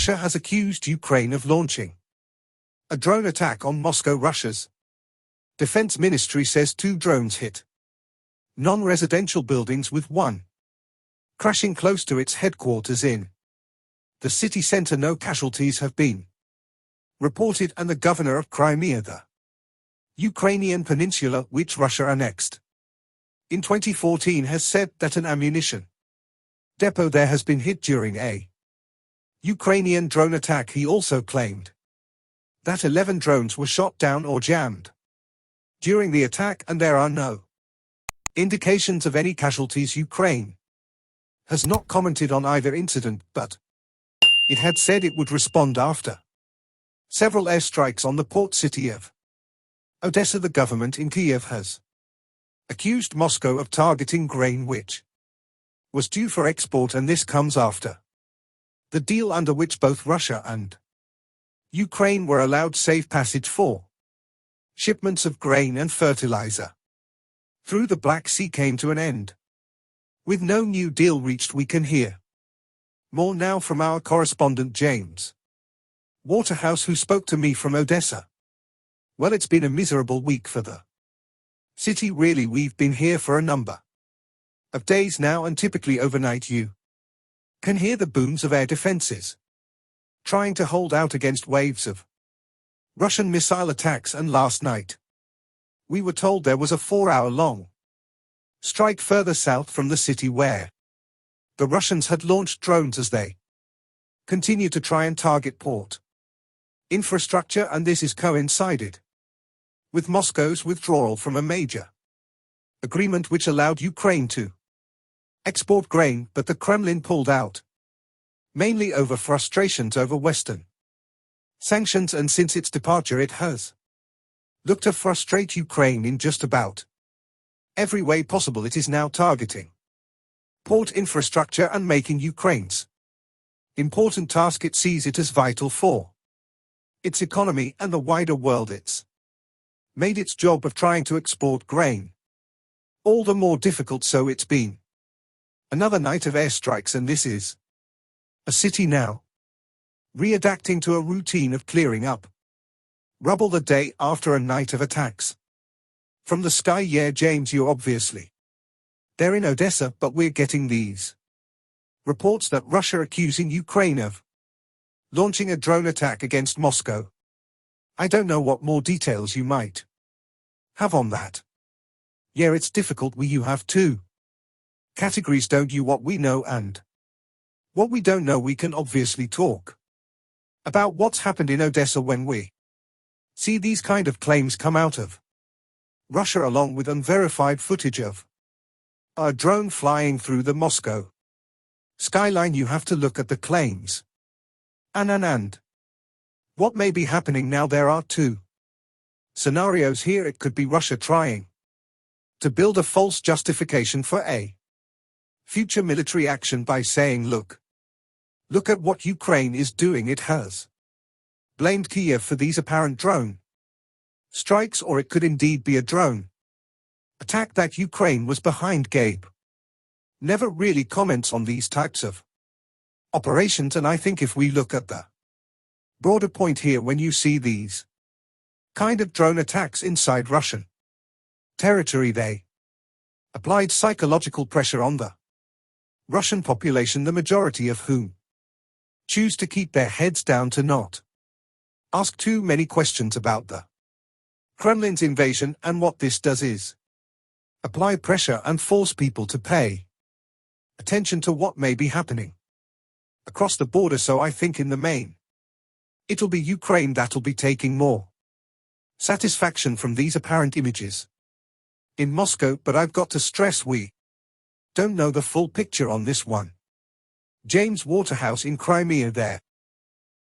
Russia has accused Ukraine of launching a drone attack on Moscow. Russia's defense ministry says 2 drones hit non-residential buildings, with one crashing close to its headquarters in the city center. No casualties have been reported, and the governor of Crimea, the Ukrainian peninsula which Russia annexed in 2014, has said that an ammunition depot there has been hit during a Ukrainian drone attack. He also claimed that 11 drones were shot down or jammed during the attack, and there are no indications of any casualties. Ukraine has not commented on either incident, but it had said it would respond after several airstrikes on the port city of Odessa. The government in Kiev has accused Moscow of targeting grain which was due for export, and this comes after the deal under which both Russia and Ukraine were allowed safe passage for shipments of grain and fertilizer through the Black Sea came to an end. With no new deal reached, we can hear more now from our correspondent James Waterhouse, who spoke to me from Odessa. Well, it's been a miserable week for the city, really. We've been here for a number of days now, and typically overnight you can hear the booms of air defenses trying to hold out against waves of Russian missile attacks, and last night we were told there was a 4-hour-long strike further south from the city where the Russians had launched drones as they continue to try and target port infrastructure, and this is coincided with Moscow's withdrawal from a major agreement which allowed Ukraine to export grain, but the Kremlin pulled out, mainly over frustrations over Western sanctions, and since its departure it has looked to frustrate Ukraine in just about every way possible. It is now targeting port infrastructure and making Ukraine's important task. It sees it as vital for its economy and the wider world. It's made its job of trying to export grain all the more difficult, so it's been another night of airstrikes, and this is a city now readapting to a routine of clearing up rubble the day after a night of attacks from the sky. Yeah, James, you're obviously there in Odessa, but we're getting these reports that Russia accusing Ukraine of launching a drone attack against Moscow. I don't know what more details you might have on that. Yeah, it's difficult. You have 2 categories, don't you? What we know and what we don't know. We can obviously talk about what's happened in Odessa when we see these kind of claims come out of Russia, along with unverified footage of a drone flying through the Moscow skyline. You have to look at the claims and what may be happening now. There are 2 scenarios here. It could be Russia trying to build a false justification for a future military action by saying, look at what Ukraine is doing. It has blamed Kiev for these apparent drone strikes, or it could indeed be a drone attack that Ukraine was behind. Gabe never really comments on these types of operations, and I think if we look at the broader point here, when you see these kind of drone attacks inside Russian territory, they applied psychological pressure on the Russian population, the majority of whom choose to keep their heads down, to not ask too many questions about the Kremlin's invasion, and what this does is apply pressure and force people to pay attention to what may be happening across the border. So I think in the main, it'll be Ukraine that'll be taking more satisfaction from these apparent images in Moscow, but I've got to stress we don't know the full picture on this one. James Waterhouse in Crimea there.